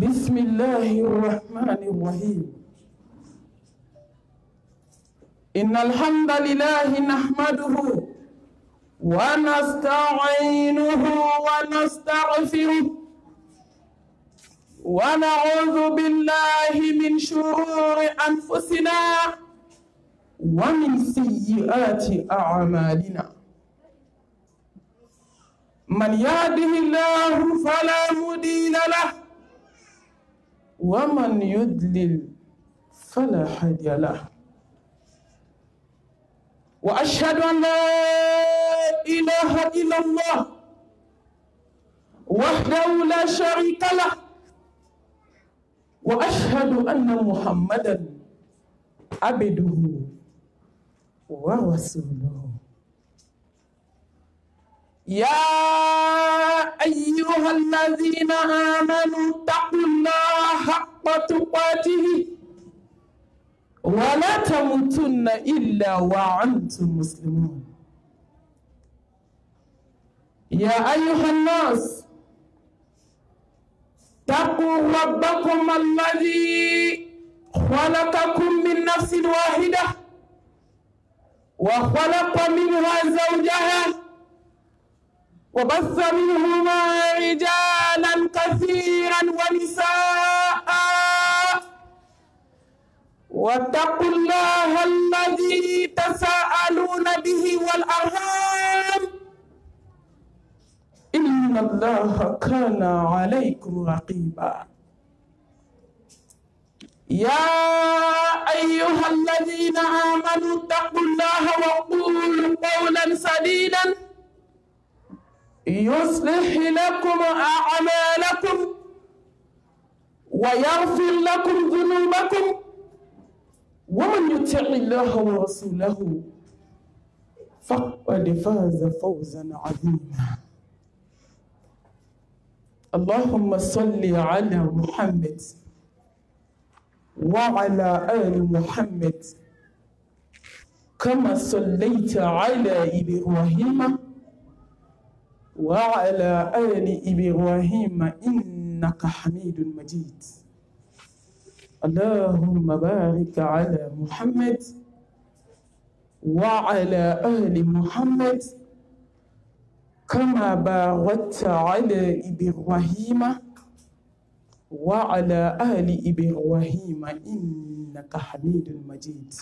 بسم الله الرحمن الرحيم إن الحمد لله نحمده ونستعينه ونستغفره ونعوذ بالله من شرور أنفسنا ومن سيئات أعمالنا من يهده الله فلا مضل له ومن يضلل فلا هادي له وأشهد أن لا إله إلا الله وحده لا شريك له وأشهد أن محمدا عبده ورسوله يا أيها الذين آمنوا اتقوا الله حق تقاته ولا تموتن إلا وأنتم مسلمون يا أيها الناس اتقوا ربكم الذي خلقكم من نفس واحدة وخلق منها زوجها وبث منهما رجالا كثيرا ونساء واتقوا الله الذي تساءلون به والأرحام إن الله كان عليكم رقيبا يا أيها الذين آمنوا اتقوا الله وقولوا قولا سديدا يصلح لكم أعمالكم ويغفر لكم ذنوبكم ومن يطع الله ورسوله فقد فاز فوزا عظيما اللهم صل على محمد وعلى آل محمد كما صليت على إبراهيم وعلى آل إبراهيم إنك حميد مجيد اللهم بارك على محمد وعلى آل محمد كما باركت على إبراهيم وعلى آل إبراهيم إنك حميد مجيد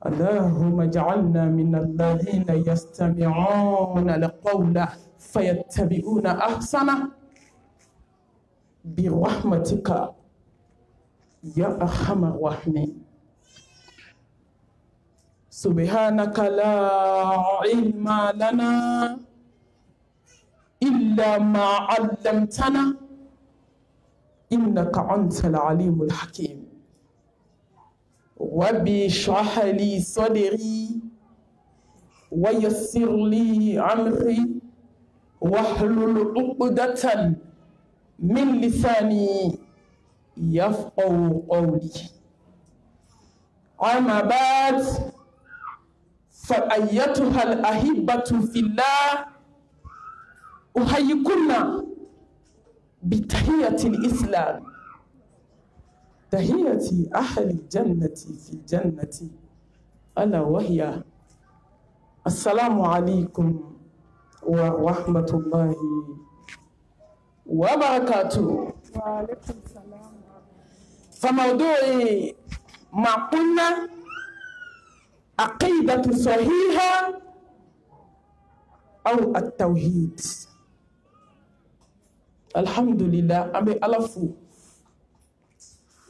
اللهم اجعلنا من الذين يستمعون القول فيتبعون أحسنه برحمتك يا أرحم الراحمين سبحانك لا علم لنا إلا ما علمتنا إنك أنت العليم الحكيم ربي اشرح لي صدري ويسر لي أمري واحلل عقدة من لساني يفقهوا قولي أما بعد فأيتها الأحبة في الله أحييكن بتحية الإسلام تحية أهل الجنة في الجنة ألا وهي السلام عليكم ورحمة الله وبركاته. وعليكم السلام. فموضوعي ما قلنا عقيدة صحيحة أو التوحيد. الحمد لله أمي ألفو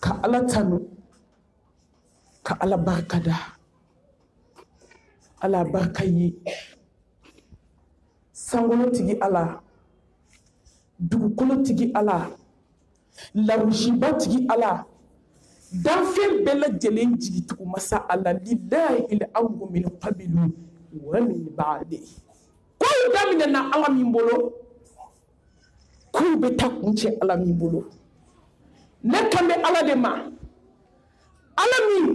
كألا تنو كألا بركة ألا بركة سانغولو تيجي ألا dugukolo tigi ala lawusiba tigi ala danfɛn bɛɛ lajɛlen jigitugu masa ala lillahi al-amru min qablu wa min ba'di kow daminɛna ala min bolo kow bɛ taa kuncɛ ala min bolo ne kan bɛ ala de ma ala min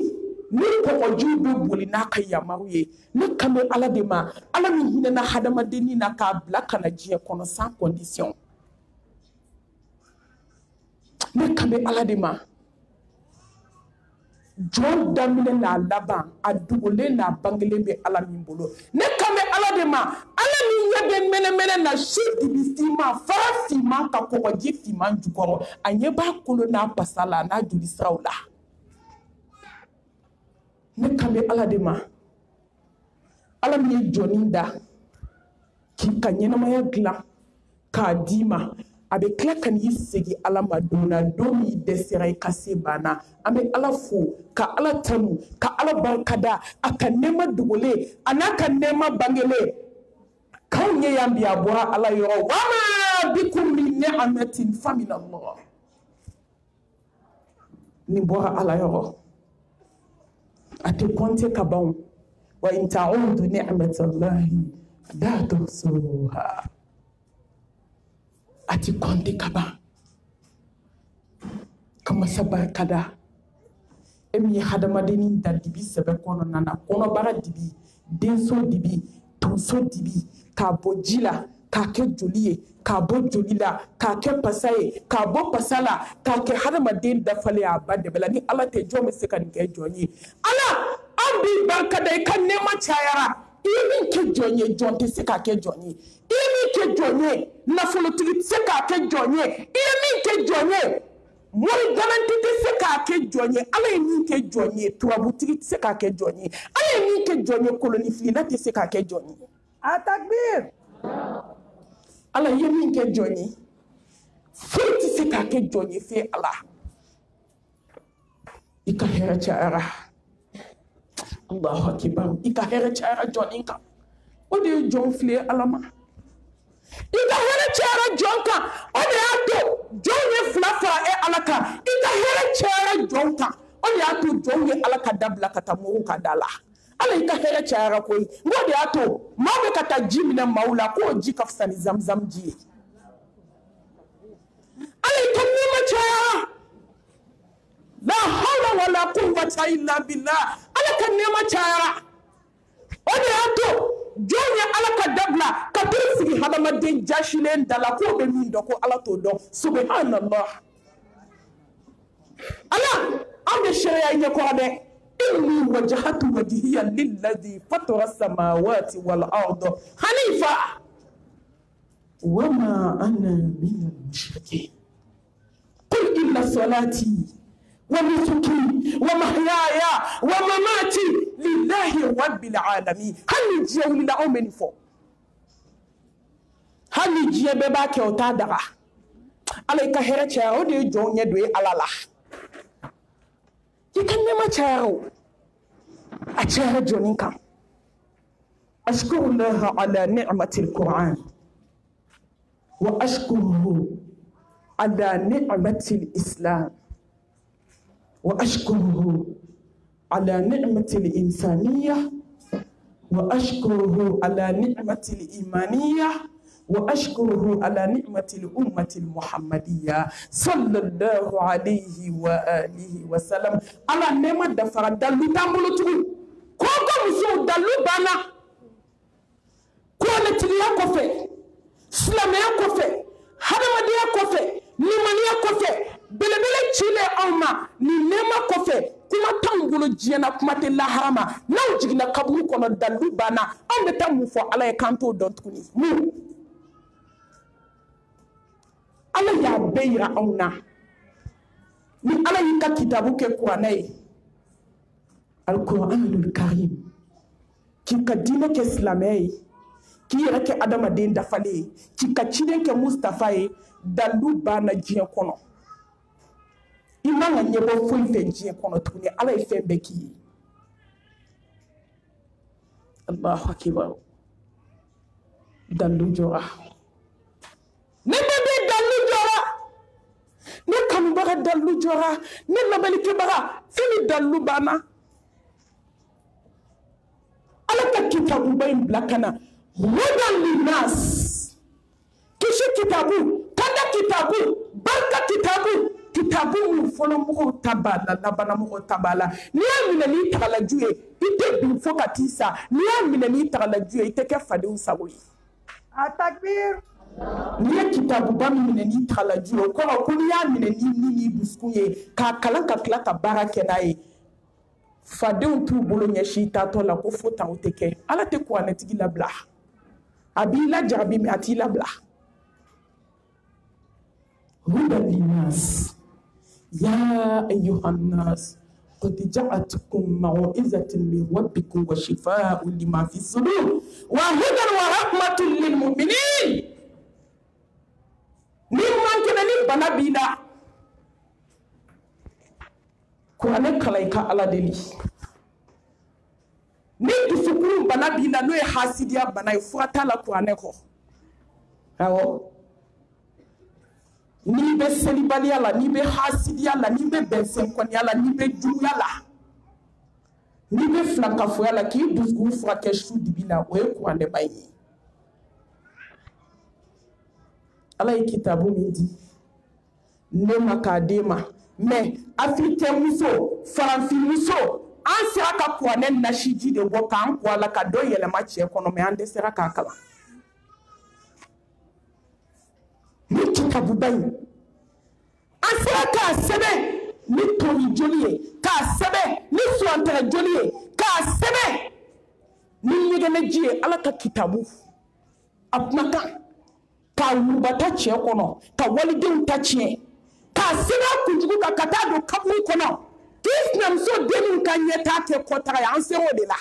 ni kɔgɔjiw bɛ boli n'a ka yamaru ye ne kan bɛ ala de ma ala min hinɛna hadamadenni na k'a bila kana diɲɛ kɔnɔ sans condition ne kan bɛ Ala de ma jɔn daminɛ n'a laban a dogolen n'a bangelen bɛ Ala min bolo ne kan bɛ Ala de ma Ala min ɲɛ bɛ mɛnɛmɛnɛ na si dibi finman fara finman ka kɔgɔji finman jukɔrɔ a ɲɛ b'a kolo n'a pasa la n'a joli siraw la ne kan bɛ Ala de ma Ala min ye jɔnni da k'i ka ɲɛnamaya dilan k'a d'i ma a bɛ tila ka n'i segin Ala ma don na don min dɛsɛra i ka se banna an bɛ Ala fo ka Ala tanu ka Ala barikada a ka nɛɛma dogolen a n'a ka nɛɛma bangelen k'anw ye yan bi a bɔra Ala yɔrɔ wa ma bikum min ni'matin fa min Allah nin bɔra Ala yɔrɔ a tɛ compter ka ban wa in ta'udu ni'matallahi la tuhsuha a tɛ compter ka ban ka masa barikada e min ye hadamadennin da dibi sɛbɛ kɔnɔna na kɔnɔbara dibi denso dibi tonso dibi k'a bɔ ji la k'a kɛ joli ye k'a bɔ joli la k'a kɛ pasa ye k'a bɔ pasa la k'a kɛ hadamaden dafalen a ba dɛbɛ la ni Ala tɛ jɔn bɛ se ka nin kɛ jɔn ye Ala an b'i barikada i ka nɛɛma cayara i ye min kɛ jɔn ye jɔn tɛ se k'a kɛ jɔn ye i ye min kɛ jɔn ye nafolotigi tɛ se k'a kɛ jɔn ye i ye min kɛ jɔn ye mori garanti tɛ se k'a kɛ jɔn ye Ala ye min kɛ jɔn ye turabutigi tɛ se k'a kɛ jɔn ye Ala ye min kɛ jɔn ye kolonifilila tɛ se k'a kɛ jɔn ye a takbir Ala ye min kɛ jɔn ye foyi tɛ se k'a kɛ jɔn ye fɛ Ala i ka hɛrɛ cayara Allahu akibar i ka hɛrɛ cayara jɔnnin kan o de ye jɔn filɛ Ala ma i ka hɛrɛ cayara jɔn kan o de y'a to jɔn ye fila fara Ala kan i ka hɛrɛ cayara jɔn kan o de y'a to jɔn ye Ala ka dabila ka taa mɔgɔw ka da la Ala i ka hɛrɛ cayara koyi o de y'a to maa bɛ ka taa ji minɛ maaw la k'o ji ka fisa ni zamzam ji ye Ala i ka nɛɛma cayara la hawla wala quwwata illa billah Ala ka nɛɛma cayara o de y'a to jɔn ye Ala ka dabila ka t'i sigi hadamaden jasilen da la k'o bɛ min dɔn ko Ala t'o dɔn subhanallah Ala an bɛ sariya ɲɛkɔrɔ dɛ inni wajjahtu wajhiya lilladhi fatara samawati wal arda hanifa wa ma ana minal mushrikin qul inna salati ونسكي ومحياي ومماتي لله رب العالمين هل نجي ولا أمني فو هل نجي بباك وتادرا عليك هرتشا ودي جون يدوي على الله يكن ما تشاو أتشاو جونيكا أشكر الله على نعمة القرآن وأشكره على نعمة الإسلام وأشكره على نعمة الإنسانية وأشكره على نعمة الإيمانية وأشكره على نعمة الأمة المحمدية صلى الله عليه وآله وسلم على نعمة دفع دلو تامبلو كوكو مسو دلو بانا كوالتليا كوفي سلاميا كوفي hadamadiya kɔfɛ limaniya kɔfɛ belebele cilen anw ma nin nɛɛma kɔfɛ kuma t'anw bolo diɲɛ na kuma tɛ lahara ma n'anw jiginna kaburu kɔnɔ dalu banna anw bɛ taa mun fɔ Ala ye k'an t'o dɔn tuguni mun Ala y'a bɛɛ yira anw na ni Ala y'i ka kitabu kɛ kuranɛ ye alkuranul karim k'i ka diinɛ kɛ silamɛya ye k'i yɛrɛ kɛ adamaden dafalen ye k'i ka ciden kɛ Mustafa ye dalu banna diɲɛ kɔnɔ i man ka ɲɛbɔ foyi fɛ diɲɛ kɔnɔ tuguni Ala ye fɛn bɛɛ k'i ye Allahu akibar dalu jɔra ne bɛ dalu jɔra ne kanubaga dalu jɔra ne lamɛnnikɛbaga fini dalu banna Ala ka kitabuba in bila ka na hudan linnas kisi kitabu tanda kitabu barika kitabu min fɔlɔ mɔgɔw ta b'a la labanna mɔgɔw ta b'a la n'i y'a minɛ n'i tagalaju ye i tɛ bin fo ka t'i sa n'i y'a minɛ n'i tagalaju ye i tɛ kɛ fadenw sago ye a takbir N'i ye kitabuba min minɛ n'i tagalaji o kɔrɔ ko n'i y'a minɛ n'i dusukun ye k'a kalan ka tila ka baara kɛ n'a ye fadenw t'u bolo ɲɛsin i taatɔ la ko fo tan o tɛ kɛ Ala tɛ kuranɛtigi labila a b'i lajarabi mais a t'i labila hudan linnas ya ayyuhan nas قد جاءتكم موعظة من ربكم وشفاء لما في الصدور وهدى ورحمة للمؤمنين نيمان كنا نبنا بينا كوانا كلايكا على دلي نيجي سكون بنا بينا نوي حاسديا بنا يفوتا لا كوانا كو أو ni be selibaliya la ni be hasidiya la ni be bɛnsɛnkɔniya la ni be juguya la ni be filankafoya la k'i dusukun furakɛ su dibi la o ye kuranɛba ye Ala ye kitabu min di ne ma k'a d'e ma mais africain muso farafin muso an sera ka kuranɛ nasiji de bɔ k'an kɔ a la ka dɔ yɛlɛma cɛ kɔnɔ mais an dɛsɛra k'a kalan ni kitabuba in an sera k'a sɛbɛn ni tori joli ye k'a sɛbɛn ni suwantɛrɛ joli ye k'a sɛbɛn ni ɲɛgɛnɛji ye Ala ka kitabu a kumakan k'a wulubata cɛ kɔnɔ ka walidenw ta tiɲɛ k'a sɛbɛn a kunjugu kan ka taa don kaburu kɔnɔ k'i sinamuso denninw ka ɲɛtaa kɛ kɔtaga ye an sera o de la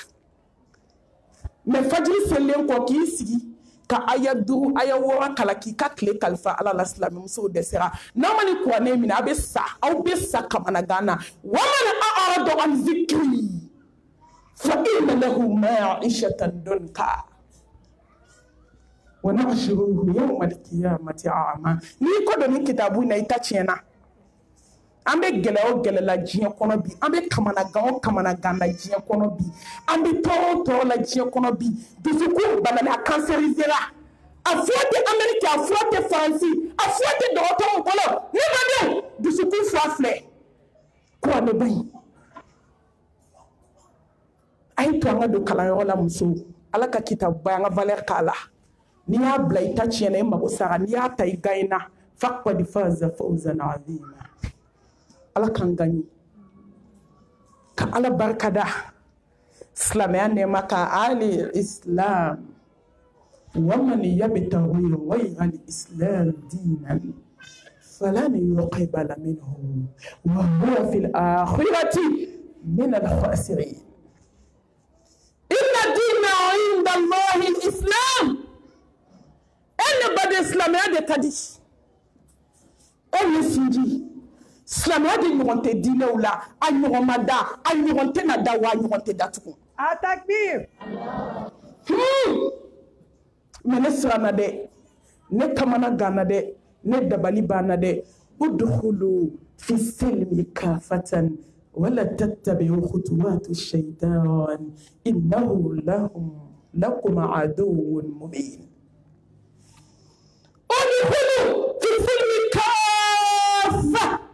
mais fajiri selilen kɔ k'i sigi ka aya 5 aya 6 kala k'i ka tile kalifa Ala la silamɛmusow dɛsɛra n'a ma ni kuranɛ minɛ aw bɛ sa kamanagan na wa man a'rada an zikri fa inna lahu ma'ishatan danka wa nahshuruhu yawma al-qiyamati a'ma n'i ko dɔn ni kitabu in na i ta tiɲɛna an bɛ gɛlɛya o gɛlɛya la diɲɛ kɔnɔ bi an bɛ kamanagan o kamanagan la diɲɛ kɔnɔ bi an bɛ tɔɔrɔ o tɔɔrɔ la diɲɛ kɔnɔ bi dusukun banana a kansɛrisera a fura tɛ Amérique a fura tɛ Faransi a fura tɛ dɔgɔtɔrɔw bolo ne badenw dusukun fura filɛ kuranɛba in a ye to an ka don kalanyɔrɔ la musow Ala ka kitabuba an ka valeur k'a la n'i y'a bila i ta tiɲɛna i mago sara n'i y'a ta i gagnena faqad faza fawzan azima Ala kan gagner ka Ala barkada silamɛya nɛɛma ka ali islam wa man yabtaghi ghayra al-islam dinan falan yuqbala minhu wa huwa fil akhirati min al-khasirin inna dina 'inda Allahi al-islam anybody silamɛya de kadi o sinji silamɛya de ɲɔgɔn tɛ diinɛw la a ɲɔgɔn ma da a ɲɔgɔn tɛ na da wa a ɲɔgɔn tɛ datugu A takbir. mais ne siranna dɛ ne kamana ganna dɛ ne dabali banna dɛ udkhulu fi silmi kafatan wala tattabi'u khutuwati shaytan innahu lakum aduwwun mubin udkhulu fi silmi kafa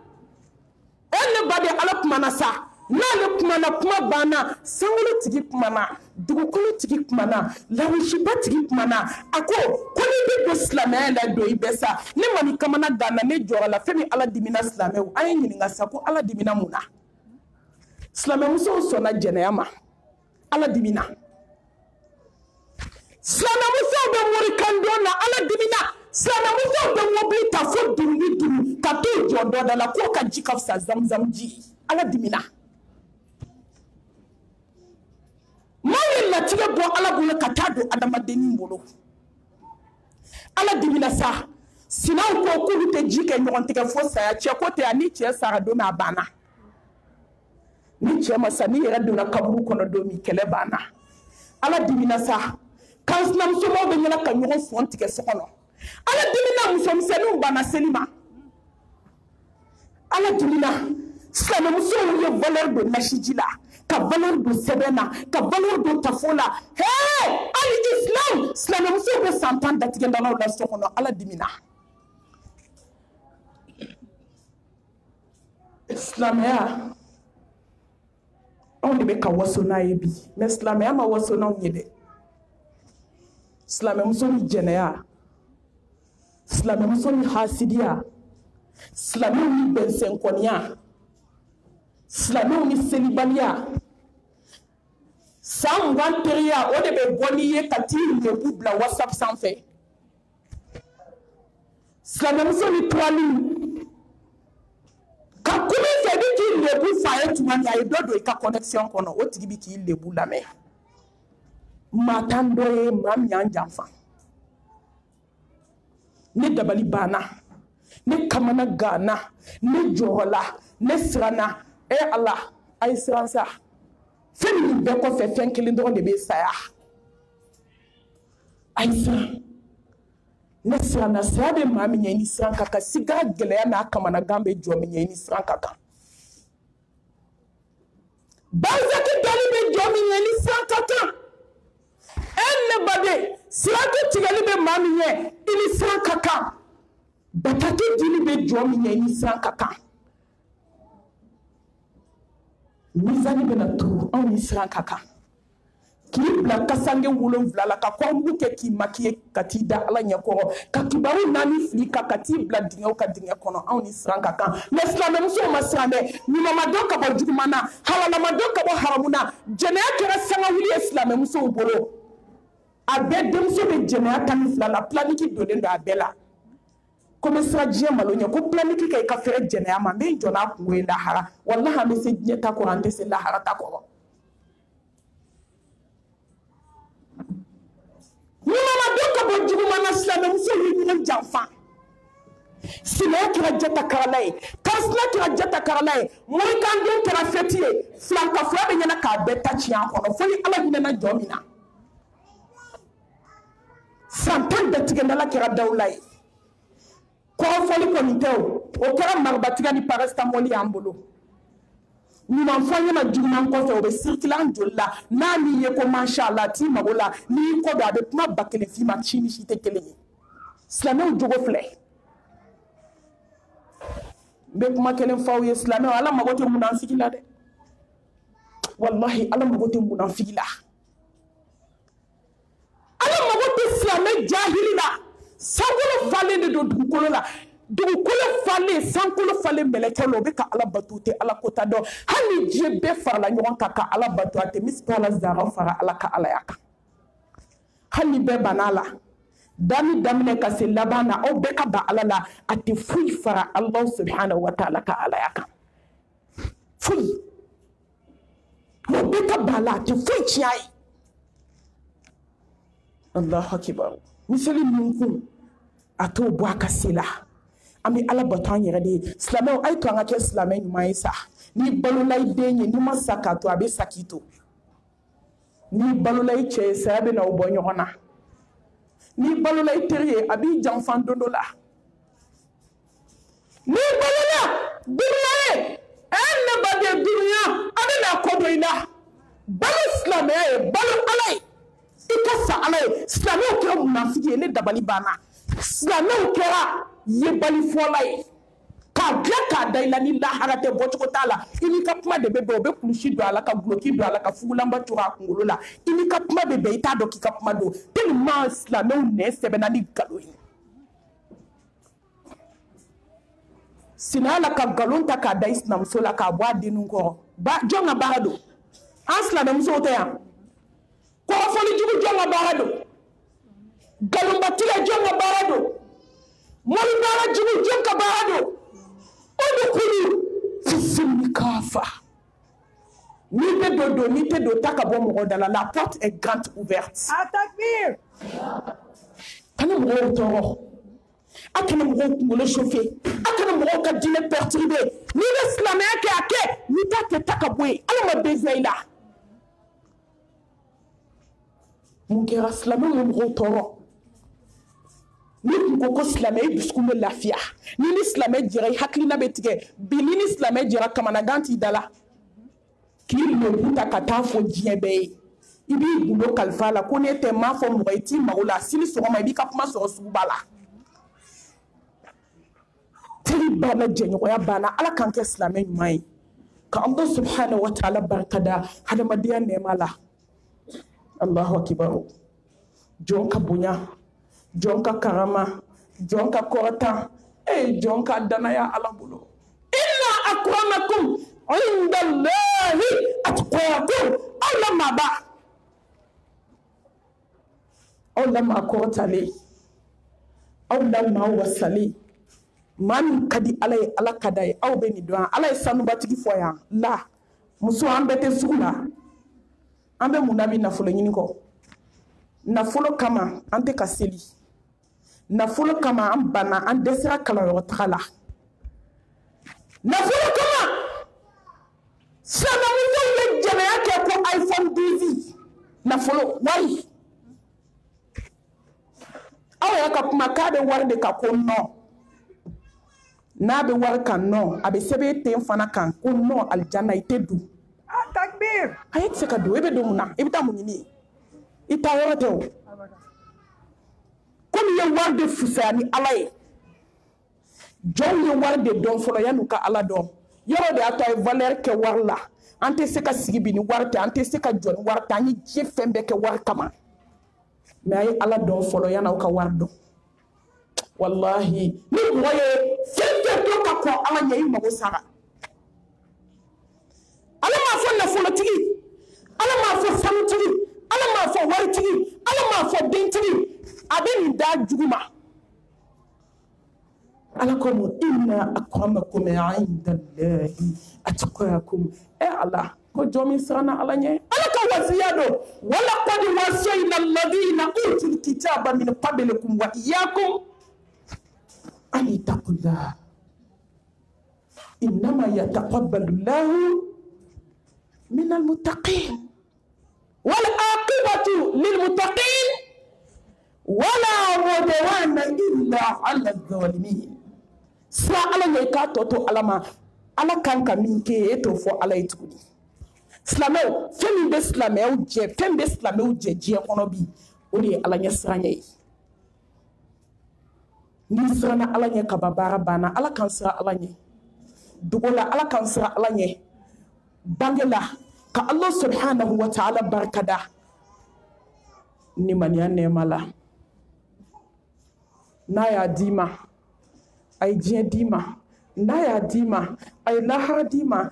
anybody Ala kumana sa n'ale kumana kuma banna sankolo tigi kumana dugukolo tigi kumana lawusiba tigi kumana a ko n'i bɛ don silamɛya la don i bɛ sa ne ma ni kamana ganna ne jɔra la fɛn min Ala dimina silamɛw an ye ɲininka sa ko Ala dimina mun na silamɛmusow sɔnna jɛnɛya ma Ala dimina silamɛmusow bɛ morikandon na Ala dimina silamɛmusow bɛ mobili ta fo 5 ni 5 ka t'u jɔ dɔ da la k'o ka ji ka fisa zamzam ji Ala dimina maa ye latigɛ bɔ Ala bolo ka taa don adamadennin bolo Ala dimina sa sinaw ko k'olu tɛ ji kɛ ɲɔgɔn tigɛ fo saya cɛ ko tɛ a ni cɛ sara don min a banna ni cɛ ma sa ni yɛrɛ donna kaburu kɔnɔ don min kɛlɛ banna Ala dimina sa kan sinamusomaw bɛ ɲɛna ka ɲɔgɔn fɔn tigɛ so kɔnɔ Ala dimina musomisɛnninw banna seli ma Ala dimina silamɛmusow ye valeur don nasiji la ka valeur don sɛbɛn na ka valeur don tafo la hali islam silamɛmusow bɛ san 10 datigɛndalaw la so kɔnɔ Ala dimina silamɛya anw de bɛ ka waso n'a ye bi mais silamɛya ma waso n'anw ye dɛ silamɛmuso ni jɛnɛya silamɛ muso ni hasidiya, silamɛw ni bɛnsɛnkɔniya, silamɛw ni selibaliya, san 20 teriya o de bɛ bɔ n'i ye ka t'i lebu bila WhatsApp sanfɛ. Silamɛ muso ni tuwali ka kuma fɛ bi k'i lebu fa ye tuma min a ye dɔ don i ka connexion kɔnɔ o tigi bi k'i lebu lamɛn. Maa t'an dɔ ye maa min y'an janfa. Ne dabali banna, ne kamana ganna, ne jɔrɔla, ne siranna. Allah a ye siran sa. Fɛn min bɛɛ kɔfɛ fɛn kelen dɔrɔn de bɛ saya. A ye siran. Ne siranna, saya bɛ maa min ɲɛ ni siran ka kan, sigara gɛlɛya n'a kamanagan bɛ jɔ min ɲɛ ni siran ka kan. Banzaki dali bɛ jɔ min ɲɛ ni siran ka kan. Ne baden, siratu tigɛli bɛ maa min ɲɛ i ni siran ka kan. Bataki dili bɛ jɔ min ɲɛ i ni siran ka kan. Mizani bɛna turu anw ni siran ka kan. K'i bila kasange 7 la ka kɔnmugu kɛ k'i maquiller ka t'i da Ala ɲɛkɔrɔ ka kibaru 4 fili ka t'i bila dingɛw ka dingɛ kɔnɔ anw ni siran ka kan. Mais silamɛmusow ma siran dɛ, ɲumanmadon ka bɔ juguman na, halalamadon ka bɔ haramu na. Jɛnɛya kɛra sangawuli ye silamɛmusow bolo. A bɛɛ denmuso bɛ jɛnɛya 12 la, planiki donnen don a bɛɛ la. Comme sira diɲɛ malo ɲɛ ko planiki kɛ i ka fɛrɛ jɛnɛya ma, n bɛ jɔ n'a kungo ye lahara. Wallahi an bɛ se diɲɛ ta kɔrɔ, an tɛ se lahara ta kɔrɔ. Ɲumanmadon ka bɔ juguman na silamɛmusow ye ɲɔgɔn janfa. Sinaya kɛra jatakarala ye, kansina kɛra jatakarala ye, morikandon kɛra fɛti ye, filankafula bɛ ɲɛna k'a bɛɛ ta tiɲɛ kɔnɔ fo ni Ala hinɛna jɔ min na. San 10 bɛɛ tigɛndala kɛra dawula ye. Kɔrɔfɔli kɔni tɛ o kɛra maribatigɛ ni paracetamol y'an bolo. Ɲuman fɔ ɲɛna juguman kɔfɛ o bɛ circuler an joli la n'a m'i ye ko mashallah t'i mago la n'i y'i kɔ don a bɛ kuma ba kelen f'i ma ci ni si tɛ kelen ye. Silamɛw jogo filɛ. N bɛ kuma kelen f'aw ye silamɛw Ala mago tɛ munafiki la dɛ. Wallahi Ala mago tɛ munafiki la. Ala mago tɛ silamɛ jahili la. Sankolo falen de don dugukolo la. Dugukolo falen, sankolo falen mɛlɛkɛ la o bɛ ka Ala bato tɛ Ala kota dɔn. Hali diɲɛ bɛɛ farala ɲɔgɔn kan ka Ala bato a tɛ miskala zara fara Ala ka Alaya kan. Hali bɛɛ banna la. Dani daminɛ ka se laban na aw bɛɛ ka ban Ala la a tɛ foyi fara Allah subhanahu wa ta'ala ka Alaya kan. Foyi. Aw bɛɛ ka ban la a tɛ foyi tiɲɛ a ye. Allahu akbar. Misali min kun a t'o bɔ a ka se la. An bɛ Ala bato an yɛrɛ de ye. Silamɛw a ye to an ka kɛ silamɛ ɲuman ye sa. N'i balola i den ye n'i ma sa k'a to a bɛ sa k'i to. N'i balola i cɛ ye saya bɛ na o bɔ ɲɔgɔn na. N'i balola i teri ye a b'i janfa don dɔ la. N'i balola dunuya ye ne baden dunuya a bɛ na kɔ dɔ i la. Balo silamɛya ye balo Ala ye. I ka sa Ala ye. Silamɛw kɛra munafiki ye ne dabali banna. Silamɛw kɛra yebalifɔla ye. K'a dilan k'a da i la ni lahara tɛ bɔcogo t'a la. I n'i ka kuma de bɛ bɛn o bɛ kulusi don a la ka guloki don a la ka fugulanba cogo a kunkolo la. I n'i ka kuma bɛ bɛn i t'a dɔn k'i ka kuma don. Tellement silamɛw nɛ sɛbɛnna ni nkalon ye. Sinaya la ka nkalon ta k'a da i sinamuso la k'a bɔ a denninw kɔrɔ. Jɔn ka baara don? An silamɛmusow tɛ yan. Kɔrɔfɔlijugu jɔn ka baara don? Nkalonbatigɛ jɔn ka baara don? Mɔnibaarajugu jɔn ka baara don? Udkhulu fi silmi kafa. N'i tɛ don n'i tɛ don ta ka bɔ mɔgɔ da la la porte est grande ouverte. Atakbir. Kana mɔgɔw tɔɔrɔ. A kana mɔgɔw kunkolo chauffer. A kana mɔgɔw ka diinɛ perturber. N'i bɛ silamɛya kɛ a kɛ n'i t'a kɛ ta ka bɔ yen Ala ma besoin i la. Mun kɛra silamɛw ye mɔgɔw tɔɔrɔ. Ni kun ko ko silamɛ i dusukun bɛ lafiya. Ni silamɛ jɛra i hakilina bɛ tigɛ. Bi ni silamɛ jɛra kamanagan t'i da la. K'i lebu ta ka taa fɔ diɲɛ bɛɛ ye. I b'i gundo kalifa la ko ne tɛ m'a fɔ mɔgɔ i t'i mago la sini sɔgɔma i b'i ka kuma sɔrɔ sugu ba la. Teri banna jɛɲɔgɔnya banna Ala k'an kɛ silamɛ ɲuman ye. Ka Allah subhanahu wa ta'ala barikada hadamadenya nɛɛma la. Allahu akbar. Jɔn ka bonya, jɔn ka karama, jonka korata jonka danaya ala bolo inna akramakum inda Allahi atqakum Allah maba Allah ma kortale Allah ma wasali man kadi alay ala kadai aw be ni do alay sanu batigi foya la muso ambete sugula ambe munabi na fulo nyini ko na fulo kama ante kaseli na fulo kama ambana an desira kala yo takala na fulo kama sana muso ye jana yake ko iPhone 12 na fulo wai aw ya ka kuma ka be warde ka ko no na be war kan no abe sebe tem fana kan ko no aljanna itedu takbir ayet se ka do ebe do muna ibita munini ita yorate o comme ye warde fusani alaye jon ye warde don folo yanu ka ala don yoro de ato valeur ke warla ante se ka sigibi ni warte ante se ka jon warta ni je fembe ke war kama mais ay ala don folo yana ka wardo wallahi ni moye fete to ka ko ala nyi mago sara ala ma fo na folo tigi ala ma fo samu tigi ala ma fo wari tigi ala ma fo den tigi abeni da juguma ala ko inna akramakum inda Allahi atqakum ala ko jomi sana ala nye ala ka wasiyado wala qad wasayna alladhina utul kitaba min qablikum wa iyyakum an taqullah innama yataqabbalu Allahu min almuttaqin wal aqibatu lilmuttaqin wala udwana illa ala adh-dhalimin sa ala nye ka toto alama ala kanka minke eto fo ala itugudi Islamel femi be Islamel je femi be Islamel je kono bi odi ala nya sranye ni srana ala nya kababara bana ala kan sra ala nya dugola ala kan sra ala nya bangela ka Allah subhanahu wa ta'ala barkada ni manya ne mala na ya dima ay je dima na ya dima ay lahara dima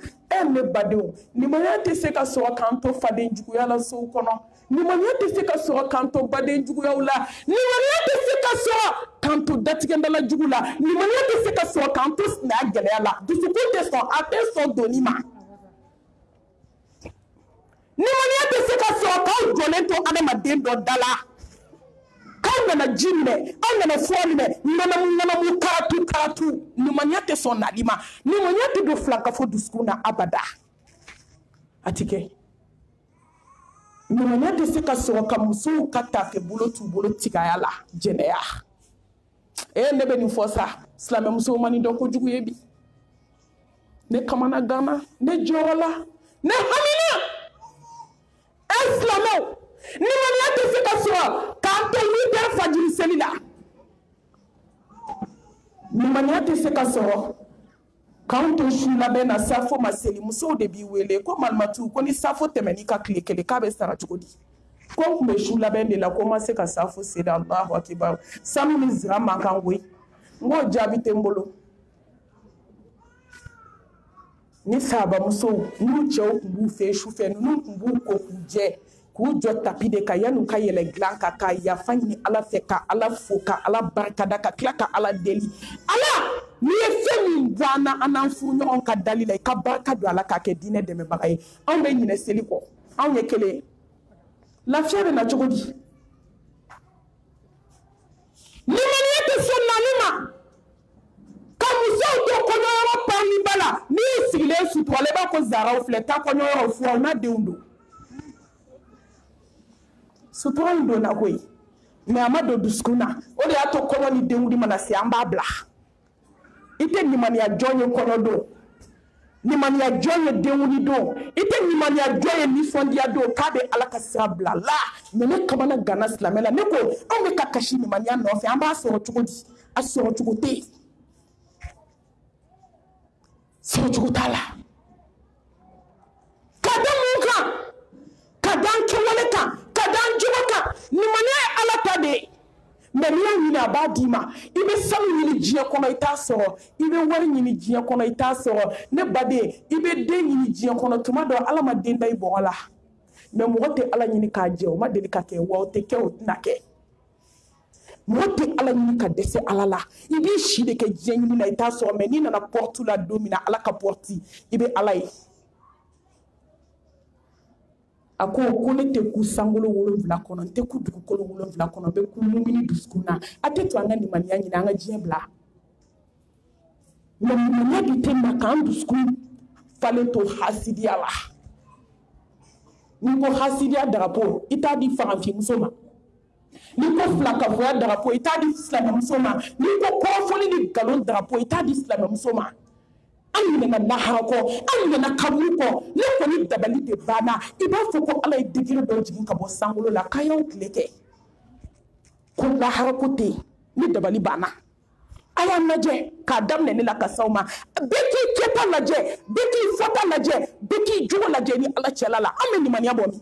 me bado ni manya te se ka so kanto faden jugu yala so kono ni manya te se ka so kanto baden jugu yawla ni manya te se ka so kanto datigenda jugu la ni manya te se ka so kanto na gele yala du su ko te so ate so donima ni manya te se ka so ka jolento adama den do dala ka na jimne na foni me na mu karatu ni manyate son nalima ni manyate do flanka fo duskuna abada atike ni manyate se ka so ka musu kata fe bulo tigayala jeneya nebe ni fosa islam musu mani do ko jugu yebi ne kamana gana ne jorola ne hamina islamau ni manyate se ka so kanto lider fajiri selila ni manyate se ka so kanto shula bena safo maseli muso de bi wele ko malmatu ko ni safo temeni ka klikele ka be sara chukodi ko me shula bende la ko se ka safo sele Allahu akbar samu zama kan we ngo jabi tembolo ni saba muso nu chew bu fe shufe nu bu ko kuje ku jo tapide ka yanu ka yele glanka ka ya fani ala feka ala foka ala barkada ka klaka ala deli ala ni femi bwana ananfu nyon ka dalila ka barka do ala ka ke dine de me bagaye on be nyine seli ko on ye kele la fiere na chogodi ni maniyete sonna nima kamuso do ko no parmi bala ni sigile su to le ba ko zara o fleta ko no fu na deundo sutura ndo na koi me amado duskuna o de ato kono ni dewudi manasi amba bla ite ni mani ajoye kono do ni mani ajoye dewudi do ite ni mani ajoye ni fondia do kabe alaka sabla la me kamana gana slamela ne ko on me kakashi ni mani no fe amba so chugodi aso chugote so chugotala kadamuka kadanke waleka kadan jubaka ni mane ala tade me ni abadima ibe sanu ɲini diɲɛ kɔnɔ i t'a sɔrɔ i bɛ wari ɲini diɲɛ kɔnɔ i t'a sɔrɔ ne baden i bɛ den ɲini diɲɛ kɔnɔ tuma dɔ ala ma den da i bɔgɔ la mais mɔgɔ tɛ ala ɲini k'a jɛ o ma deli ka kɛ wa o tɛ kɛ o tɛna kɛ mɔgɔ tɛ ala ɲini ka dɛsɛ ala la i b'i si de kɛ diɲɛ ɲini na i t'a sɔrɔ mais n'i nana porte la don min na ala ka porte i bɛ ala ye a ko ne tɛ ku sankolo 7 kɔnɔ n tɛ ku dugukolo 7 kɔnɔ n bɛ ku mumini dusukun na a tɛ to an ka limaniya ɲini an ka diɲɛ bila mais limaniya de tɛ na k'an dusukun falen to hasidiya la n'i ko hasidiya darapo i t'a di fangafinmuso ma n'i ko filakafoya darapo i t'a di silamɛmuso ma n'i ko kɔrɔfɔli ni nkalon darapo i t'a di silamɛmuso ma an ɲinɛna lahara kɔ an ɲinɛna kaburu kɔ ne kɔni dabali de banna i b'a fɔ ko ala ye degré dɔ jigin ka bɔ sankolo la k'a y'aw tile kɛ ko lahara ko tɛ yen ni dabali banna a y'a lajɛ k'a daminɛ ne la ka s'aw ma bɛɛ k'i kɛta lajɛ bɛɛ k'i fɔta lajɛ bɛɛ k'i jogo lajɛ ni ala cɛla la an bɛ limaniya bɔ min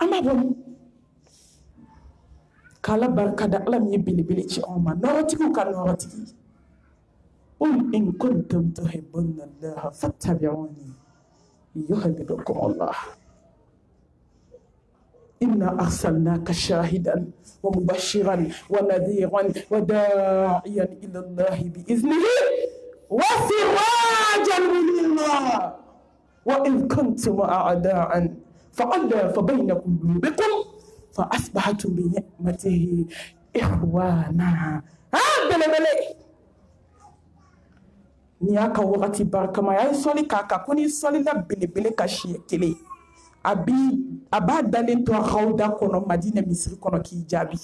an b'a bɔ min k'ala barika da ala min ye belebele ci anw ma nɔrɔtigiw ka nɔrɔtigi قل إن كنتم تحبون الله فاتبعوني يحببكم الله إنا أرسلناك شاهدا ومبشرا ونذيرا وداعيا إلى الله بإذنه وسراجا منيرا وإذ كنتم أعداء فألف بين قلوبكم فأصبحتم بنعمته إخوانا هذا الملك n'i y'a ka wagati barikama a ye sɔli k'a kan ko ni sɔlila belebele ka siɲɛ kelen a b'a dalen to Rawda kɔnɔ Madina misiri kɔnɔ k'i jaabi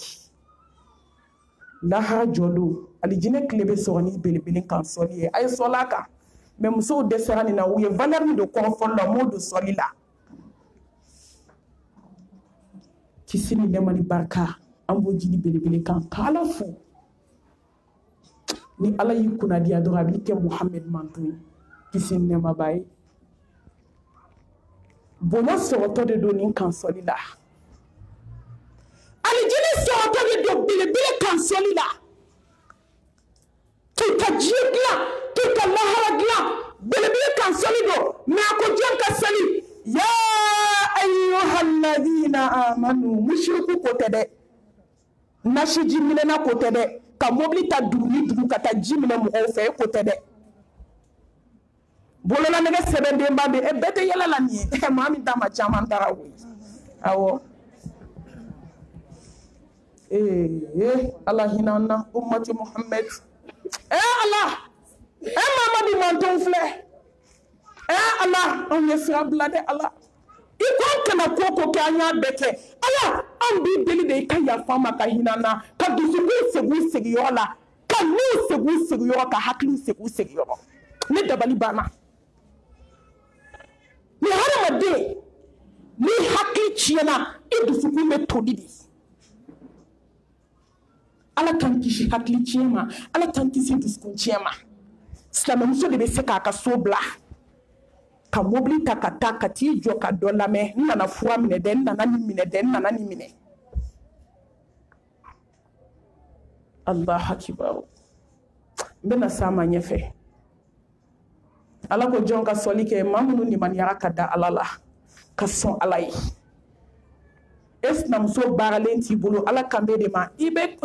lahara jɔ don alijinɛ tile bɛ sɔgɔ ni belebele kan sɔli ye a ye sɔli a kan mais musow dɛsɛra nin na u ye valeur min don kɔrɔfɔli la u m'o don sɔli la kisi ni nɛɛma ni barika an b'o jidi belebele kan k'ala fo ni ala y'i kunnadiya dɔrɔn a b'i kɛ Muhamɛd manto ye kisi ni nɛɛma b'a ye bonya sɔrɔtɔ de don nin kan sɔli la alijinɛ sɔrɔtɔ de don belebele kan sɔli la k'i ka diɲɛ dilan k'i ka lahara dilan belebele kan sɔli don mais a ko jɔn ka sɔli ya ayyuhalladhina amanu mushriku ko tɛ dɛ nasiji minɛna ko tɛ dɛ ka mobili ta dugu ni dugu ka taa ji minɛ mɔgɔw fɛ e ko tɛ dɛ bolola nɛgɛ sɛbɛndenba bɛ e bɛɛ tɛ yɛlɛ la nin ye maa min ta ma caman taara koyi awɔ ala hinɛ an na ummati Muhamɛd ala Mamadu mantonw filɛ ala anw ye sira bila dɛ ala i ko an kana ko kɛ an y'a bɛɛ kɛ ala an b'i deli de i ka yafa an ma ka hinɛ an na ka dusukun segi u sigiyɔrɔ la ka niw segi u sigiyɔrɔ ka hakiliw segi u sigiyɔrɔ ne dabali banna ni hadamaden ni hakili tiɲɛna i dusukun bɛ toli de ala t'an kisi hakili tiɲɛ ma ala t'an kisi dusukun tiɲɛ ma silamɛmuso de bɛ se k'a ka so bila ka mobili ta ka taa ka t'i jɔ ka dɔ lamɛn n nana fura minɛ dɛ n nana nin minɛ dɛ n nana nin minɛ Allahu akibaru n bɛna s'a ma ɲɛfɛ ala ko jɔn ka sɔli kɛ maa minnu limaniyara ka da ala la ka sɔn ala ye e sinamuso baaralen t'i bolo ala kan bɛ de ma i bɛ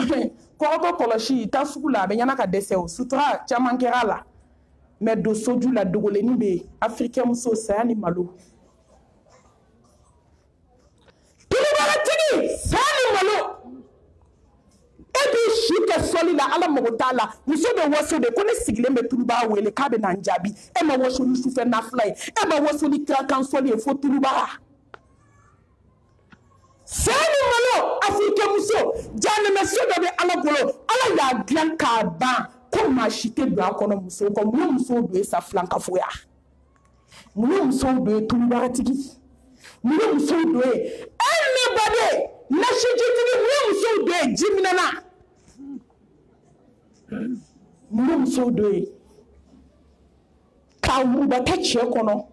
kɔrɔbɔ kɔlɔsi i taa sugu la a bɛ ɲɛna ka dɛsɛ o sutura caman kɛra a la mais do soju la dogolenin bɛ yen africain muso saya ni malo tulubagatigi saya ni malo e b'i si kɛ sɔli la ala mago t'a la muso bɛ waso de ko ne sigilen bɛ tulubaga wele k'a bɛ na n jaabi e ma waso ni sufɛ nafila ye e ma waso ni kirakan sɔli ye fo tulubaga saya ni malo africain muso janɛmɛso dɔ bɛ ala bolo ala y'a dilan k'a ban ko maa si tɛ don a kɔnɔ musow kɔ mun ye musow don ye sa filankafoya mun ye musow don ye tulubagatigi mun ye musow don ye ne baden nasijitigi mun ye musow don ye jiminɛna mun ye musow don ye k'a wurubata cɛ kɔnɔ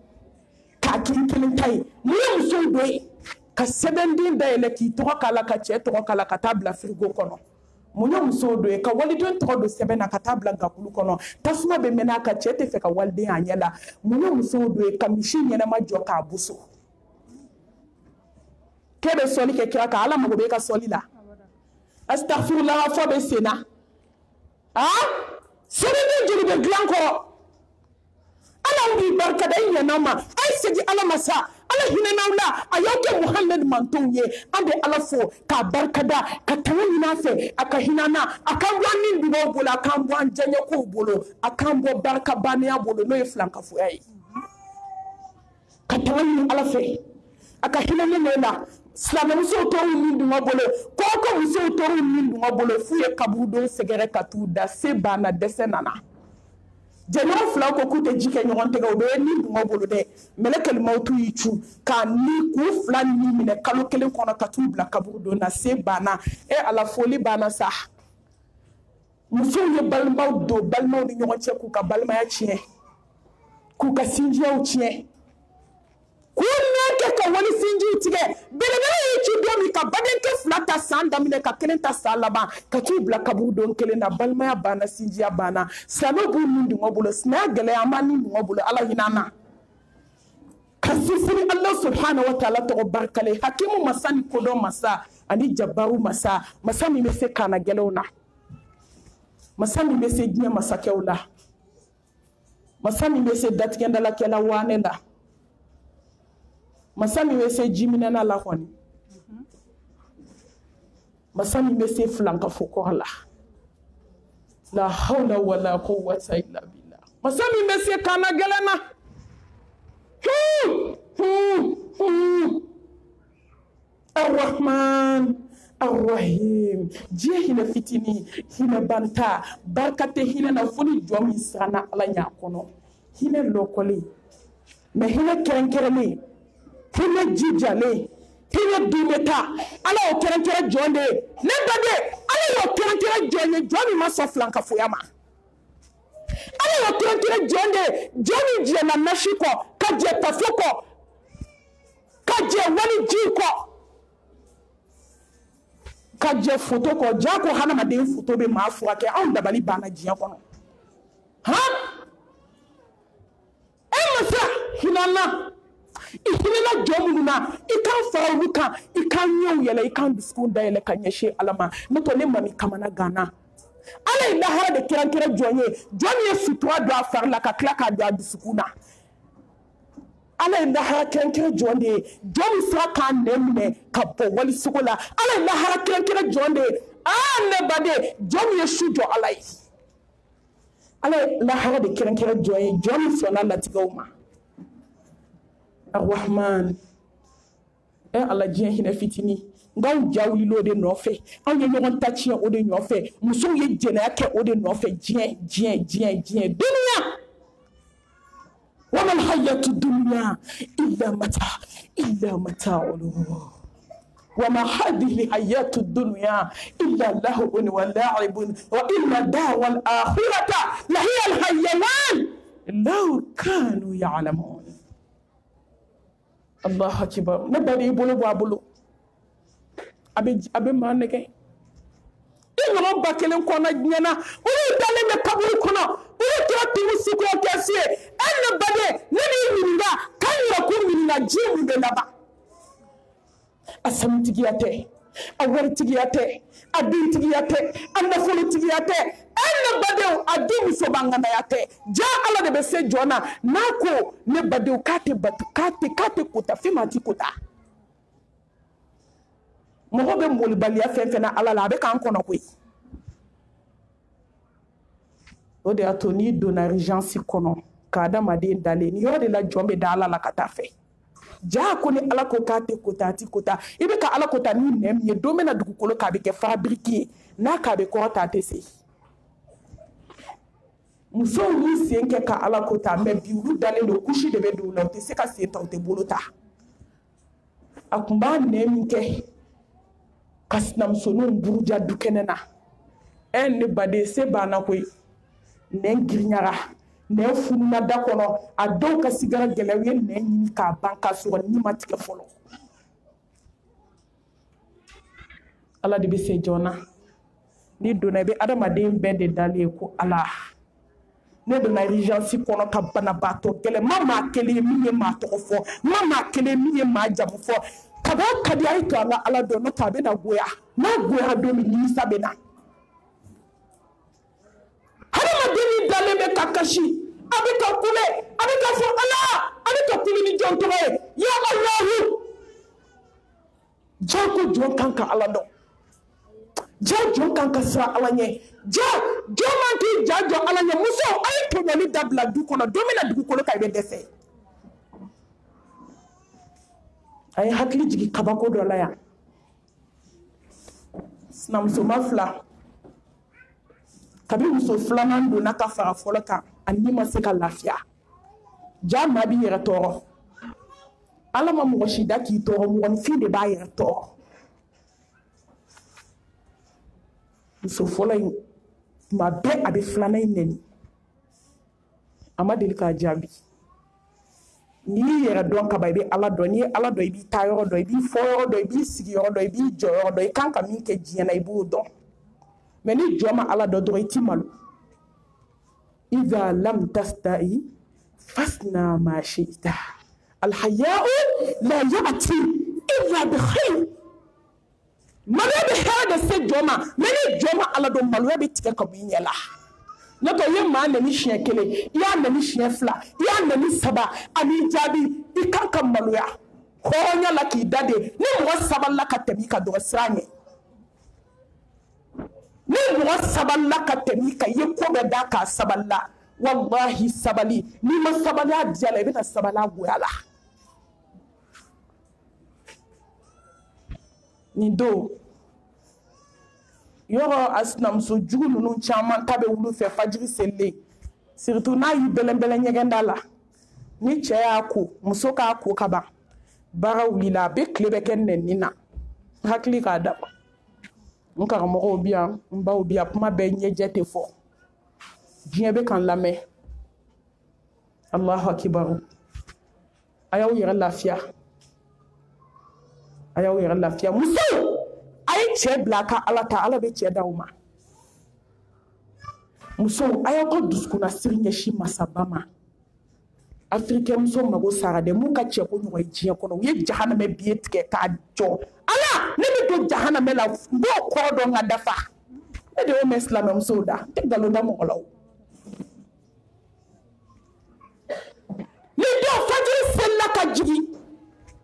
k'a kiri kelen ta ye mun ye musow don ye ka sɛbɛnden dayɛlɛ k'i tɔgɔ k'a la ka cɛ tɔgɔ k'a la ka taa bila frigo kɔnɔ Munya muso do e ka waliden tɔgɔ do sɛbɛn na ka taa bila gakulu kɔnɔ tasuma bɛ mɛnɛ a ka cɛ tɛ fɛ ka waliden a ɲɛ la munya muso do e ka misi ɲɛnama jɔ k'a buso k'e bɛ sɔli kɛ kira kan Ala mago bɛ e ka sɔli la astaghfirullah fɔ bɛ sen na sɛbɛnden joli bɛ dilan kɔrɔ Ala b'i barika da i ɲɛna ma a ye segin Ala ma sa Ala hinɛnaw la a y'aw kɛ Muhamɛdi mantonw ye an bɛ Ala fo k'a barikada ka tanga ɲini a fɛ a ka hinɛ an na a k'an bɔ an ni dubaw bolo a k'an bɔ an diyaɲɛkow bolo a k'an bɔ barika bannen bolo n'o ye filankafoya ye ka tanga ɲini Ala fɛ a ka hinɛ ne la silamɛmusow tɔrɔw ni dunga bolo kɔkɔ musow tɔrɔw ni dunga bolo f'u ye kaburudenw sɛgɛrɛ ka t'u da se banna dɛsɛ nana jɛɲɔgɔn filaw ko k'u tɛ ji kɛ ɲɔgɔn tɛgɛ u bɛ ni dunga bolo dɛ mɛlɛkɛl mawutu y'i cu k'a ni k'u fila ni minɛ kalo kelen kɔnɔ ka t'u bila kaburudon na se banna Ala foli banna sa musow ye balimaw don balimaw ni ɲɔgɔn cɛ k'u ka balimaya tiɲɛ k'u ka sinjiyaw tiɲɛ k'u nɛn kɛ ka wali sinjiw tigɛ belebele y'i ci don min ka badenkɛ fila ta san daminɛ ka kelen ta san laban ka t'u bila kaburudon kelen na balimaya banna sinjiya banna silamɛw b'u ni dunga bolo sinaya gɛlɛya an b'an ni dunga bolo Ala hinɛ an na ka sinsin Ala subhanahu wa ta'ala tɔgɔ barikale hakimu masa ni kodɔn masa ani jabaru masa masa min bɛ se kaana gɛlɛnw na masa min bɛ se diɲɛ masakɛw la masa min bɛ se datigɛndalakɛla waane la masa min bɛ se jiminɛna la kɔni masa min bɛ se filankafo kɔrɔ la la hawla wala quwwata illa billah masa min bɛ se kaana gɛlɛn na Ar-Rahman Ar-Rahim diɲɛ hinɛ fitini hinɛ banta barika tɛ hinɛ na fo ni jɔn min siranna Ala ɲɛ kɔnɔ hinɛ lɔkɔlen mais hinɛ kɛrɛnkɛrɛnnen hinɛ jijalen hinɛ dunbeta Ala y'o kɛrɛnkɛrɛn jɔn de ye ne baden Ala y'o kɛrɛnkɛrɛn jɔn ye jɔn min ma sɔn filankafoya ma Ala y'o kɛrɛnkɛrɛn jɔn de ye jɔn min jɛnna nasi kɔ ka jɛ tafo kɔ ka jɛ wali ji kɔ ka jɛ foto kɔ jaa ko hadamaden foto bɛ maa furakɛ anw dabali banna diɲɛ kɔnɔ masa hinɛna I hinɛna jɔn minnu na I kan fara olu kan I kan ɲɛw yɛlɛ I kan dusukun dayɛlɛ ka ɲɛsin Ala ma n'o tɛ ne mami kamana ganna Ala ye lahara de kɛrɛnkɛrɛn jɔn ye jɔn min ye sutura don a fari la ka tila k'a don a dusukun na Ala ye lahara kɛrɛnkɛrɛn jɔn de ye jɔn min sera k'a nɛ minɛ ka bɔ walisogo la Ala ye lahara kɛrɛnkɛrɛn jɔn de ye ne baden jɔn min ye su jɔ Ala ye Ala ye lahara de kɛrɛnkɛrɛn jɔn ye jɔn min sɔnna latigɛw ma Ar-Rahman Ala diɲɛ hinɛ fitini nkaw ja wulila o de nɔfɛ anw ye ɲɔgɔn ta tiɲɛ o de nɔfɛ musow ye jɛnɛya kɛ o de nɔfɛ diɲɛ duniya wa mal hayatu dunya illa mata'ul ghurur wa ma hadhihi hayatu dunya illa lahwun wa la'ibun wa inna darul akhirata la hiya al hayyan law kanu ya'lamun Allahu akbar ne bari bolo bɔ a bolo a bɛ maa nɛgɛ I ɲɔgɔn ba kelen kɔnɔ diɲɛ na olu dalen bɛ kaburu kɔnɔ olu tora tugu suguya kɛse ye ne baden ne b'i ɲininka k'an yɛrɛ ko ɲininka ji min bɛ laban a sanutigiya tɛ a waritigiya tɛ a dentigiya tɛ a nafolotigiya tɛ ne badenw a du muso banganaya tɛ ja Ala de bɛ se jɔn na n'a ko ne badenw k'a tɛ batu k'a tɛ kota fɛn ma ti kota mɔgɔ bɛ molibaliya fɛn fɛn na Ala la a bɛ k'an kɔnɔ koyi o de y'a to n'i donna urgence kɔnɔ ka adamaden dalen ni yɔrɔ de la jɔn bɛ da Ala la ka taa fɛ ja ko ni Ala ko k'a tɛ kota a ti kota I bɛ ka Ala kota ni nɛn min ye don bɛ na dugukolo k'a bɛ kɛ fabriki ye n'a k'a bɛ kɔrɔta a tɛ se musow y'u sen kɛ ka Ala kota mais bi olu dalen don kusi de bɛ don u la u tɛ se ka sen ta u tɛ bolo ta a tun b'a nɛn min kɛ ka sinamusoninw buruja du kɛnɛ na ne baden se banna koyi nɛn girinyara nɛn fununa da kɔnɔ a dɔw ka sigara gɛlɛya u ye nɛn ɲini k'a ban k'a sɔrɔ ni ma tigɛ fɔlɔ Ala de bɛ se jɔn na ni donna be adamaden bɛɛ de dalen ko ala ne donna urgence kɔnɔ ka banabaatɔ kɛlɛ ma maa kelen min ye maa tɔgɔ fɔ ma maa kelen min ye maa jamu fɔ ka b'a ka di a ye to an ka ala dɔn n'o tɛ a bɛ na goya n'a goyara don min nimisa bɛ na hadamaden dalen bɛ ka kasi a bɛ ka kule a bɛ ka fɔ ala a bɛ ka kule ni jɔn tɔgɔ ye ya alahu jɔn ko jɔn kan ka ala dɔn jɔn kan ka siran ala ɲɛ jɔn man k'i ja jɔ ala ɲɛ muso a ye tɔɲɔli dabila du kɔnɔ don min na dugukolo kan i bɛ dɛsɛ a ye hakili jigin kabako dɔ la yan sinamusoma 2 kabi muso 2nan donna ka fara fɔlɔ kan ani ma se ka lafiya ja maa b'i yɛrɛ tɔɔrɔ ala ma mɔgɔ si da k'i tɔɔrɔ mɔgɔnifin de b'a yɛrɛ tɔɔrɔ muso fɔlɔ in tuma bɛɛ a bɛ 2nan in nɛni a ma deli k'a jaabi n'i y'i yɛrɛ dɔn ka ban i bɛ ala dɔn n'i ye ala dɔn i b'i taa yɔrɔ dɔn i b'i fɔ yɔrɔ dɔn i b'i sigi yɔrɔ dɔn i b'i jɔ yɔrɔ dɔn i kan ka min kɛ diɲɛ na i b'o dɔn mais ni jɔ ma ala dɔn dɔrɔn i ti malo iza lam tasta'i fasna ma shi'ta alhaya'u la ya'ti illa bi khayr maloya bɛ hɛrɛ de se jɔ ma mais ni jɔ ma ala dɔn maloya bɛ tigɛ ka bɔ i ɲɛ la ne ko i ye maa nɛni siɲɛ 1 i y'a nɛni siɲɛ 2 i y'a nɛni 3 a b'i jaabi i kan ka maloya hɔrɔnya la k'i da de ni mɔgɔ sabalila ka tɛmɛ i kan dɔrɔn siran ɲɛ ni mɔgɔ sabalila ka tɛmɛ i kan i ye ko bɛɛ da k'a sabalila wallahi sabali n'i ma sabali a diya la i bɛna sabali a goya la nin don yɔrɔ a sinamuso jugu ninnu caman ta bɛ wulu fɛ fajiri selilen surtout n'a y'i bɛlɛnbɛlɛn ɲɛgɛnda la ni cɛ y'a ko muso k'a ko ka ban baara wulila a bɛ tile bɛ kɛ nɛni na hakili k'a dabɔ n karamɔgɔw bi yan n baw bi yan kuma bɛɛ ɲɛjɛ tɛ fɔ diɲɛ bɛ kan lamɛn Allahu akibaru a y'aw yɛrɛ lafiya muso a ye cɛ bila a ka ala ta ala bɛ cɛ d'aw ma muso a y'aw ka dusukuna siri ɲɛsin masaba ma afirikɛn muso mago sara dɛ mun ka cɛ ko ɲɔgɔn ye diɲɛ kɔnɔ u ye jahanamɛ biye tigɛ k'a jɔ ala ne bɛ don jahanamɛ la n b'o kɔrɔ dɔn ka dafa ne de y'o mɛn silamɛ musow da n tɛ nkalon da mɔgɔ la o ni dɔw fajiri selila ka jigin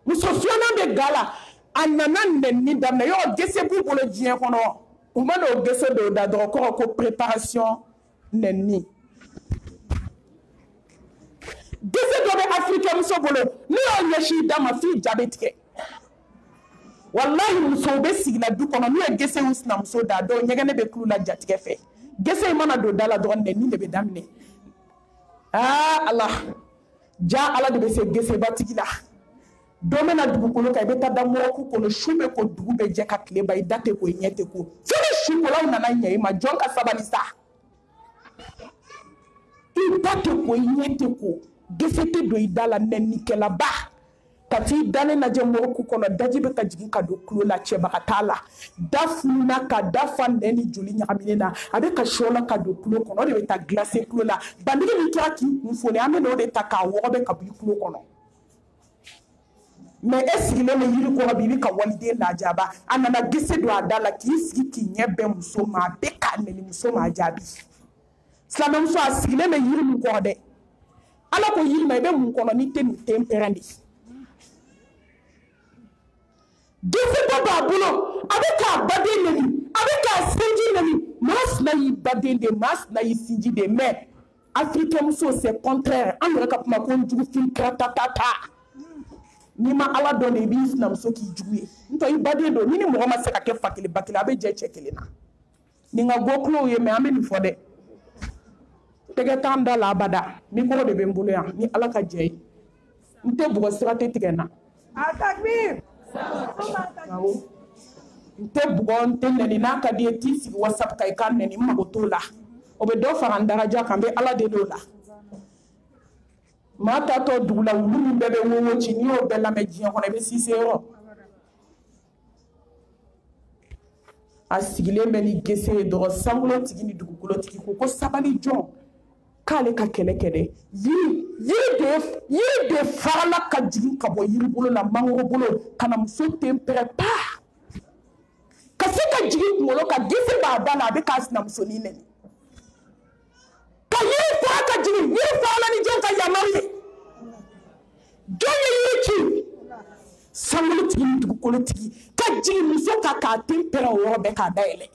muso 2nan bɛ ga la a nana nɛni daminɛ yɔrɔ gese b'u bolo diɲɛ kɔnɔ u ma n'o gese dɔw da dɔrɔn kɔrɔ ko préparation nɛni gese dɔ bɛ afirikɛn muso bolo n'i y'o ɲɛsin da ma f'i ja bɛ tigɛ wallahi musow bɛ sigi la du kɔnɔ n'u ye gese y'u sinamuso da dɔw ɲɛgɛnɛ bɛ kulu la jatigɛ fɛ gese in mana don da la dɔrɔn nɛni de bɛ daminɛ ala ja ala de bɛ se gesebatigi la don bɛ na dugukolo kan i bɛ taa da mɔgɔku kɔnɔ su bɛ ko dugu bɛ jɛ ka tile ban i da tɛ ko i ɲɛ tɛ ko fo ni sukolaw nana ɲɛ i ma jɔn ka sabali sa i da tɛ ko i ɲɛ tɛ ko gese tɛ don i da la nɛnikɛlaba ka t'i dalen lajɛ mɔgɔku kɔnɔ daji bɛ ka jigin ka don kulo la cɛbaga t'a la da fununa ka da fa nɛn ni joli ɲagaminen na a bɛ ka sɔɔla ka don kulo kɔnɔ o de bɛ taa glacé kulo la bandigi min tora k'i kun foni an bɛ n'o de ta k'a wɔgɔbɛ ka bɔ i kulo kɔnɔ mais e sigilen bɛ yiri kɔrɔ bi i bɛ ka waliden lajaba a nana gese don a da la k'i sigi k'i ɲɛ bɛn muso ma a bɛ k'a nɛni muso ma a jaabi silamɛmuso a sigilen bɛ yiri min kɔrɔ dɛ ala ko yiri ma i bɛ mun kɔnɔ n'i tɛ nin tempérant de gese dɔ b'a bolo a bɛ k'a baden nɛni a bɛ k'a sinji nɛni maa sina y'i baden de maa sina y'i sinji de mais africain muso c'est contraire an yɛrɛ ka kuma ko n jugufin kɛra ta n'i ma ala dɔn de i b'i sinamuso k'i jugu ye n tɔ i baden don ni ni mɔgɔ ma se ka kɛ fa kelen ba kelen a bɛ jɛ cɛ kelen na nin ka go kulow ye mais an bɛ nin fɔ dɛ tɛgɛ t'an da la abada micro de bɛ n bolo yan ni ala ka jɛ ye n tɛ bugɔ sira tɛ tigɛ n na n tɛ bugɔ n tɛ nɛni n'a ka di ye t'i sigi whatsapp kan i ka nɛni n mago t'o la o bɛ dɔ fara n daraja kan n bɛ ala deli o la maa taatɔ dugu la wulu min bɛɛ bɛ wowo ci n'i y'o bɛɛ lamɛn diɲɛ kɔnɔ i bɛ Cissé yɔrɔ a sigilen bɛ ni gese ye dɔrɔn sankolo tigi ni dugukolo tigi ko sabali jɔn k'ale ka kɛlɛ kɛ dɛ yiri de farala ka jigin ka bɔ yiri bolo la mangoro bolo ka na muso tempɛrɛ pa ka se ka jigin kunkolo ka gese b'a da la a bɛ k'a sinamusonin nɛni ka yiri fara ka jigin yiri farala ni jɔn ka yamaru ye jɔn ye yiri ci sankolo tigi ni dugukolo tigi ka jigin muso ka k'a tempɛrɛ o yɔrɔ bɛɛ k'a dayɛlɛ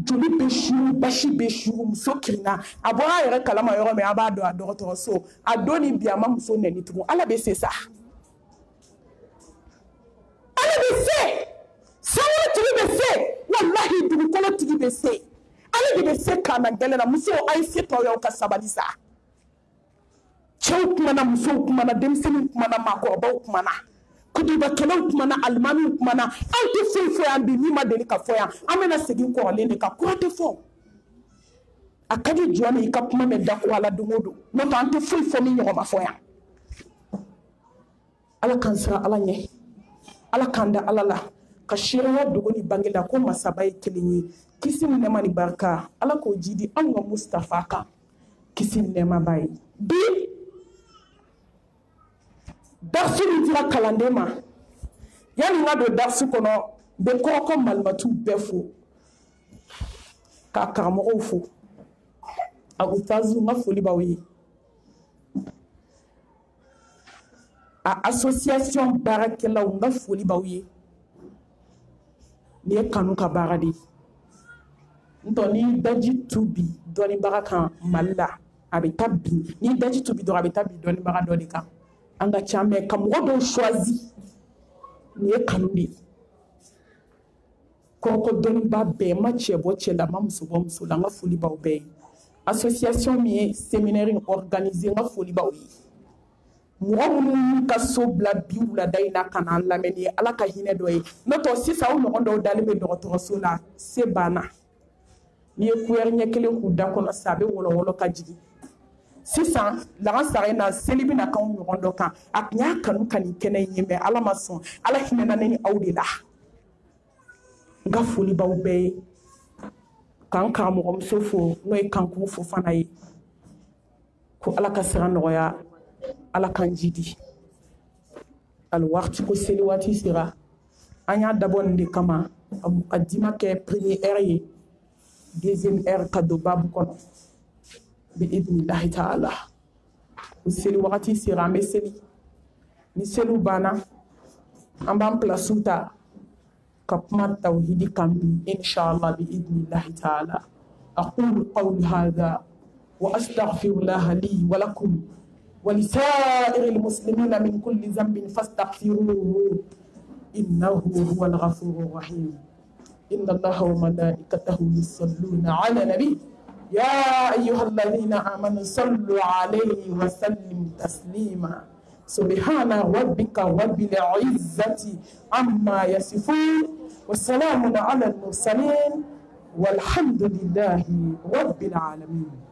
joli bɛ suru basi bɛ suru muso kirinna a bɔra a yɛrɛ kalama yɔrɔ min a b'a dɔn a dɔgɔtɔrɔso a don ni bi a ma muso nɛni tugun ala bɛ se sa ala bɛ se sankolo tigi bɛ se walahi dugukolo tigi bɛ se ale de bɛ se k'a na gɛlɛ la muso a ye se tɔ y'aw ka sabali sa cɛw kumana musow kumana denmisɛnninw kumana maakɔrɔbaw kumana kudibakɛlaw kumana alimamiw kumana an tɛ foyi fɔ yan bi min ma deli ka fɔ yan an bɛna segin kɔrɔlen de kan kura tɛ fɔ a ka di jɔn de i ka kuma mɛn da ko ala don o don n'o tɛ an tɛ foyi fɔ min ɲɔgɔn ma fɔ yan ala k'an siran ala ɲɛ ala k'an da ala la ka seereya dogo ni bange la ko masaba ye kelen ye kisi ni nɛɛma ni barika ala k'o ji di anw ka mustafa kan kisi ni nɛɛma b'a ye bi darsu min dira kalanden ma yanni n ka don darsu kɔnɔ n bɛ kɔrɔkɔ malimatuw bɛɛ fo k'a karamɔgɔw fo a ustaziw n ka foli b'aw ye a association baarakɛlaw n ka foli b'aw ye nin ye kanu ka baara de ye ntɔ ni daji tu bi dɔnnibaga kan mali la a bɛ taa bi ni daji tu bi dɔrɔn a bɛ taa bi dɔnnibaga dɔ de kan an ka ca mɛn ka mɔgɔ dɔw choisi nin ye kanu de ye kɔrɔkɔ dɔnniba bɛɛ ma cɛ bɔ cɛ la ma muso bɔ muso la n ka foli b'aw bɛɛ ye association min ye séminaire in organisé n ka foli b'aw ye mɔgɔ minnu ka so bila bi wulada in na ka n'an lamɛn ni ye ala ka hinɛ dɔ ye n'o tɛ sisan aw ɲɔgɔn dɔw dalen bɛ dɔgɔtɔrɔso la se banna n'i ye kuyɛri ɲɛ kelen k'u da kɔnɔ sa a bɛ wɔlɔwɔlɔ ka jigin sisan lagan sara in na seli bɛna k'anw ɲɔgɔn dɔ kan a tun y'a kanu ka nin kɛnɛ in ye mɛ ala ma sɔn ala hinɛna ne ni aw de la n ka foli b'aw bɛɛ ye k'an karamɔgɔmuso fo n'o ye kankun fo fana ye ko ala ka sira nɔgɔya ala k'an jidi alwaati ko seli waati sera an y'a dabɔ nin de kama a muqaddima kɛ premier heure ye deuxième heure ka don babu kɔnɔ biidnillahi taala o seli wagati sera an bɛ seli ni seliw banna an b'an pilasiw ta ka kuma tawhidi kan bi inshallah biidnillahi taala aqulu qawli hadha wa astaghfirullaha li wa lakum ولسائر المسلمين من كل ذنب فاستغفروه إنه هو الغفور الرحيم إن الله وملائكته يصلون على النبي يا أيها الذين آمنوا صلوا عليه وسلموا تسليما سبحان ربك رب العزة عما يصفون والسلام على المرسلين والحمد لله رب العالمين.